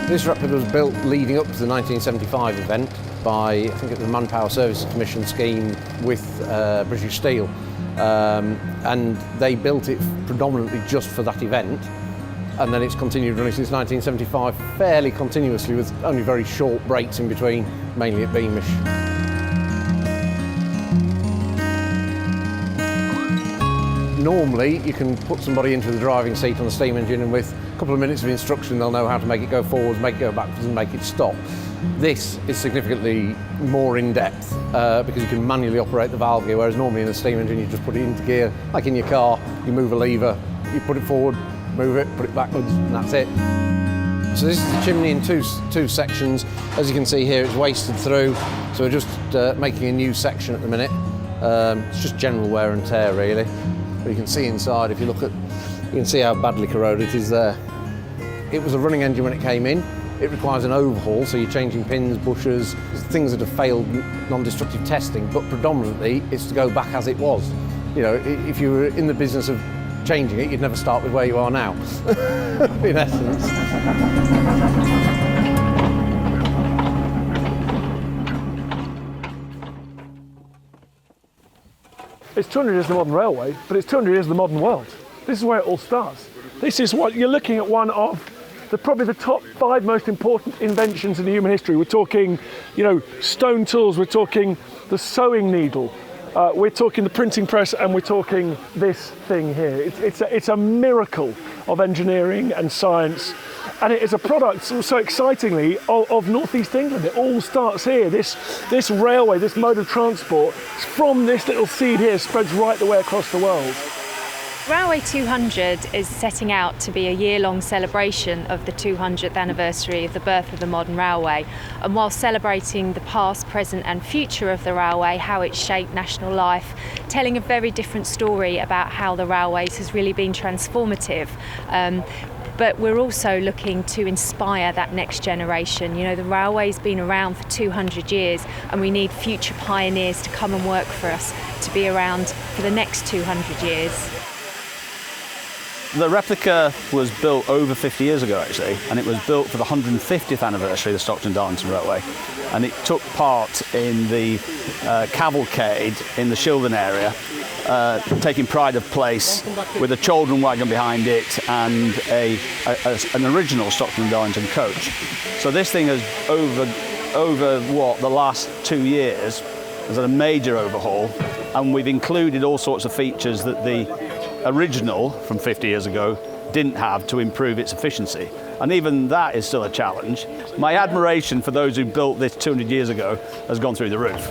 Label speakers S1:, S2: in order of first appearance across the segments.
S1: This replica was built leading up to the 1975 event by, I think it was the Manpower Services Commission scheme with British Steel. And they built it predominantly just for that event. And then it's continued running since 1975 fairly continuously with only very short breaks in between, mainly at Beamish. Normally, you can put somebody into the driving seat on the steam engine and with a couple of minutes of instruction, they'll know how to make it go forwards, make it go backwards and make it stop. This is significantly more in-depth because you can manually operate the valve gear, whereas normally in a steam engine, you just put it into gear, like in your car, you move a lever, you put it forward, move it, put it backwards, and that's it. So this is the chimney in two sections. As you can see here, it's wasted through, so we're just making a new section at the minute. It's just general wear and tear, really. But you can see inside, if you look at, you can see how badly corroded it is there. It was a running engine when it came in. It requires an overhaul, so you're changing pins, bushers, things that have failed non-destructive testing, but predominantly it's to go back as it was. You know, if you were in the business of changing it, you'd never start with where you are now, in essence.
S2: It's 200 years of the modern railway, but it's 200 years of the modern world. This is where it all starts. This is what you're looking at, one of probably the top 5 most important inventions in human history. We're talking, you know, stone tools, we're talking the sewing needle, we're talking the printing press, and we're talking this thing here. It's a miracle of engineering and science, and it is a product, so excitingly, of North East England. It all starts here. This railway, this mode of transport, from this little seed here, spreads right the way across the world.
S3: Railway 200 is setting out to be a year-long celebration of the 200th anniversary of the birth of the modern railway, and while celebrating the past, present and future of the railway, how it shaped national life, telling a very different story about how the railways has really been transformative. But we're also looking to inspire that next generation. You know, the railway's been around for 200 years and we need future pioneers to come and work for us to be around for the next 200 years.
S4: The replica was built over 50 years ago, actually, and it was built for the 150th anniversary of the Stockton-Darlington Railway. And it took part in the cavalcade in the Shildon area, taking pride of place with a children wagon behind it and an original Stockton-Darlington coach. So this thing has, over the last 2 years, has had a major overhaul, and we've included all sorts of features that the original from 50 years ago didn't have to improve its efficiency. And even that is still a challenge. My admiration for those who built this 200 years ago has gone through the roof.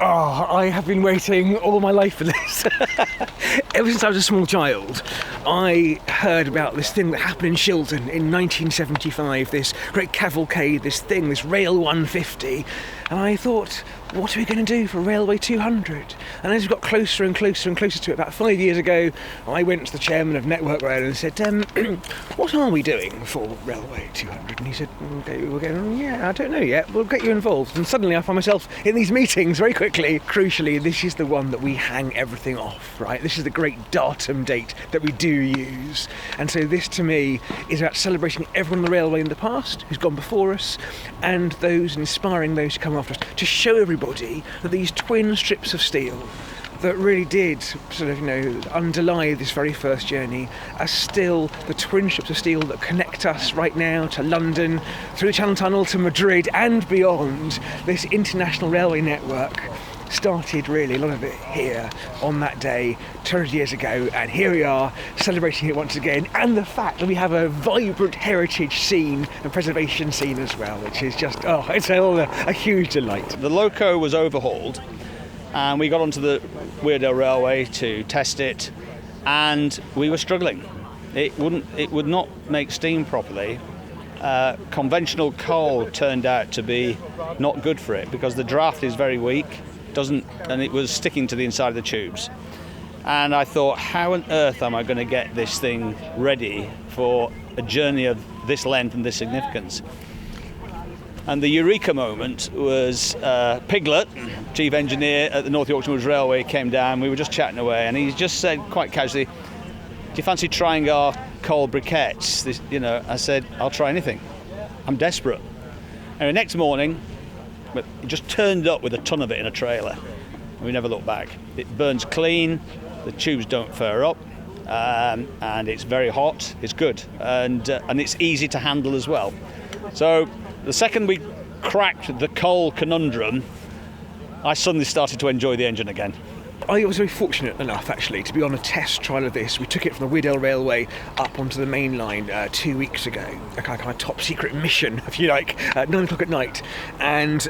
S5: Oh, I have been waiting all my life for this. Ever since I was a small child, I heard about this thing that happened in Shildon in 1975, this great cavalcade, this Rail 150, and I thought, what are we going to do for Railway 200? And as we got closer and closer and closer to it, about 5 years ago, I went to the chairman of Network Rail and said, what are we doing for Railway 200? And he said, we're going, yeah, I don't know yet, we'll get you involved. And suddenly I find myself in these meetings very quickly. Crucially, this is the one that we hang everything off, right? This is the great datum date that we do use. And so this, to me, is about celebrating everyone on the railway in the past who's gone before us, and those inspiring those who come after us, to show everybody that these twin strips of steel that really did sort of, underlie this very first journey are still the twin strips of steel that connect us right now to London, through the Channel Tunnel to Madrid and beyond. This international railway network started really, a lot of it here on that day 200 years ago, and here we are celebrating it once again, and the fact that we have a vibrant heritage scene and preservation scene as well, which is just, it's a huge delight.
S4: The loco was overhauled, and we got onto the Weardale Railway to test it, and we were struggling. It would not make steam properly. Conventional coal turned out to be not good for it because the draft is very weak, and it was sticking to the inside of the tubes. And I thought, how on earth am I going to get this thing ready for a journey of this length and this significance? And the eureka moment was Piglet, chief engineer at the North Yorkshire Railway, came down. We were just chatting away, and he just said quite casually, "Do you fancy trying our coal briquettes?" I said, "I'll try anything. I'm desperate." And the next morning, it just turned up with a ton of it in a trailer. And we never looked back. It burns clean, the tubes don't fur up, and it's very hot. It's good, and it's easy to handle as well. So the second we cracked the coal conundrum, I suddenly started to enjoy the engine again.
S5: I was very fortunate enough, actually, to be on a test trial of this. We took it from the Weardale Railway up onto the Mainline 2 weeks ago, a kind of top secret mission, if you like, at 9 o'clock at night. And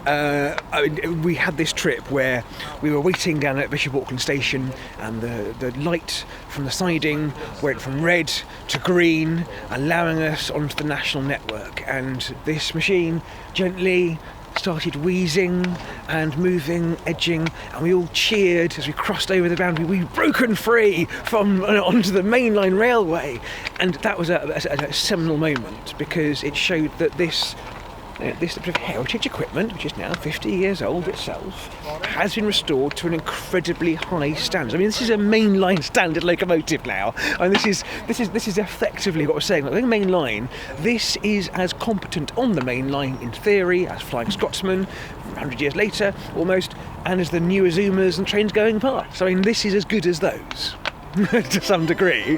S5: we had this trip where we were waiting down at Bishop Auckland Station, and the light from the siding went from red to green, allowing us onto the national network. And this machine gently started wheezing and moving, edging, and we all cheered as we crossed over the boundary. We'd broken free from onto the Mainline Railway, and that was a seminal moment because it showed that this bit of heritage equipment, which is now 50 years old itself, has been restored to an incredibly high standard. I mean, this is a mainline standard locomotive now, and this is effectively what we're saying. Like the main line, this is as competent on the main line in theory as Flying Scotsman 100 years later, almost, and as the new Azumas and trains going past. So, I mean, this is as good as those to some degree.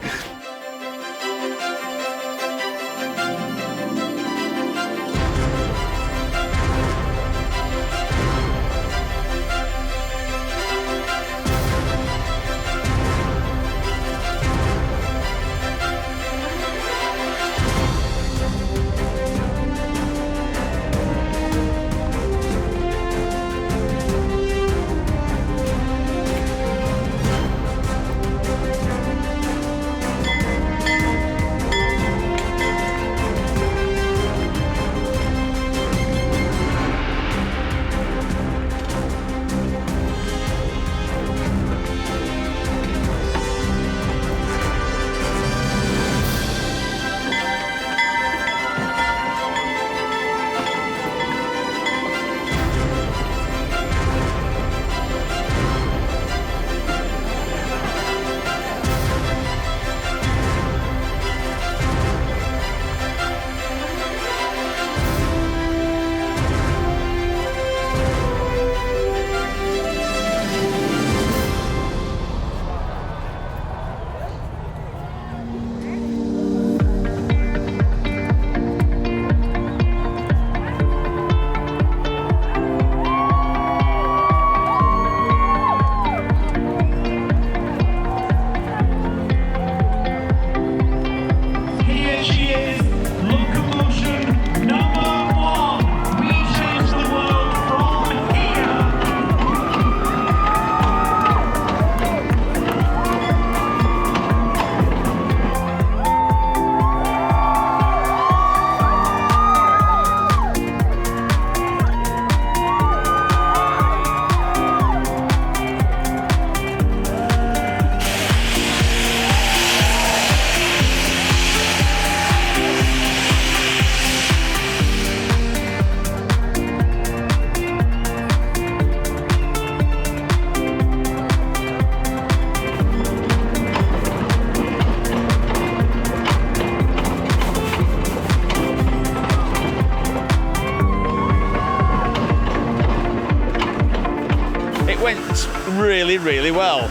S4: Really well,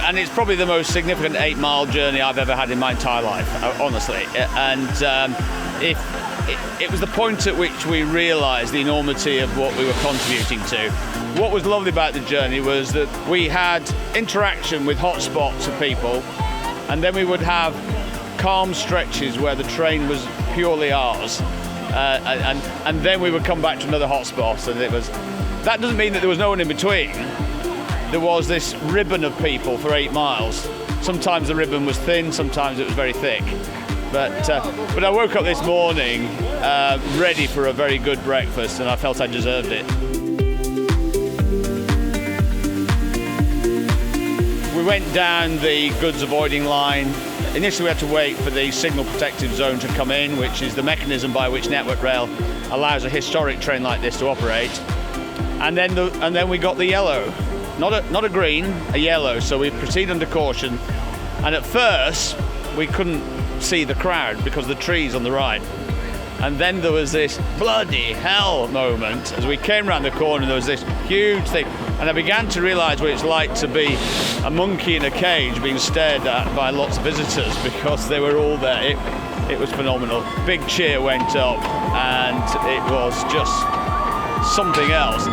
S4: and it's probably the most significant 8-mile journey I've ever had in my entire life, honestly. And it was the point at which we realised the enormity of what we were contributing to. What was lovely about the journey was that we had interaction with hotspots of people, and then we would have calm stretches where the train was purely ours, and then we would come back to another hotspot, and it was. That doesn't mean that there was no one in between. There was this ribbon of people for 8 miles. Sometimes the ribbon was thin, sometimes it was very thick. But I woke up this morning ready for a very good breakfast, and I felt I deserved it. We went down the goods avoiding line. Initially we had to wait for the signal protective zone to come in, which is the mechanism by which Network Rail allows a historic train like this to operate. And then we got the yellow. Not a green, a yellow, so we proceed under caution. And at first, we couldn't see the crowd because of the trees on the right. And then there was this bloody hell moment as we came around the corner, there was this huge thing. And I began to realise what it's like to be a monkey in a cage being stared at by lots of visitors because they were all there. It was phenomenal. Big cheer went up and it was just something else.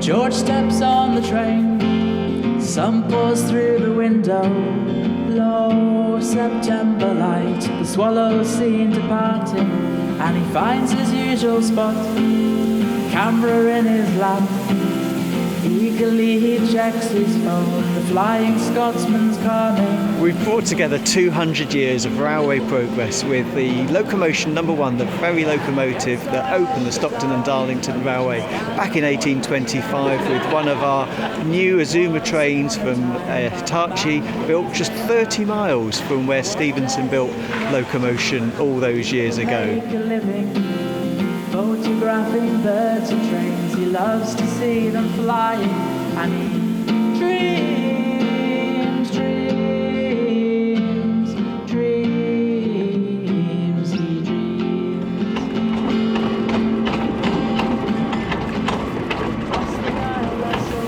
S6: George steps on the train, sun pours through the window, low September light, the swallows seen departing, and he finds his usual spot, camera in his lap, eagerly he checks his phone, the Flying Scotsman's coming.
S5: We've brought together 200 years of railway progress with the Locomotion No.1, the ferry locomotive that opened the Stockton and Darlington Railway back in 1825 with one of our new Azuma trains from Hitachi, built just 30 miles from where Stevenson built Locomotion all those years ago.
S6: Make a living, photographing birds and trains, he loves to see them flying, and he dreams, dreams, dreams, he dreams. Across the Nile vessel.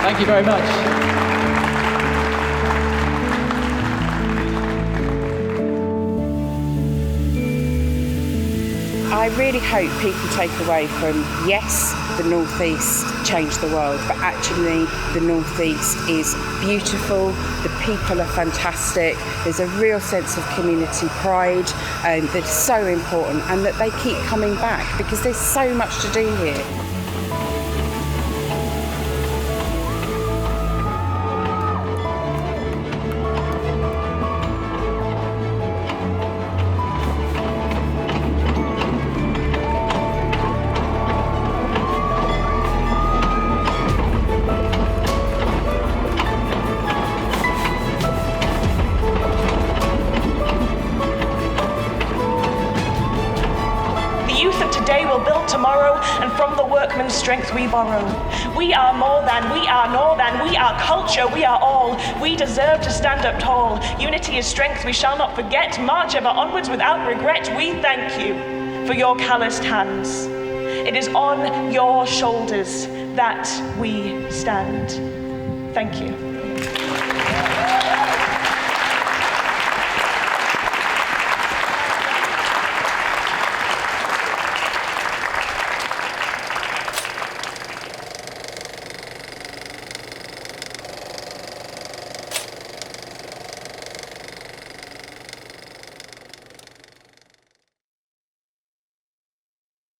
S7: Thank you very much.
S8: I really hope people take away from, yes, the North East changed the world, but actually the North East is beautiful, the people are fantastic, there's a real sense of community pride that's so important, and that they keep coming back because there's so much to do here.
S9: Today will build tomorrow, and from the workman's strength we borrow. We are more than, we are nor than, we are culture, we are all. We deserve to stand up tall. Unity is strength, we shall not forget. March ever onwards without regret. We thank you for your calloused hands. It is on your shoulders that we stand. Thank you.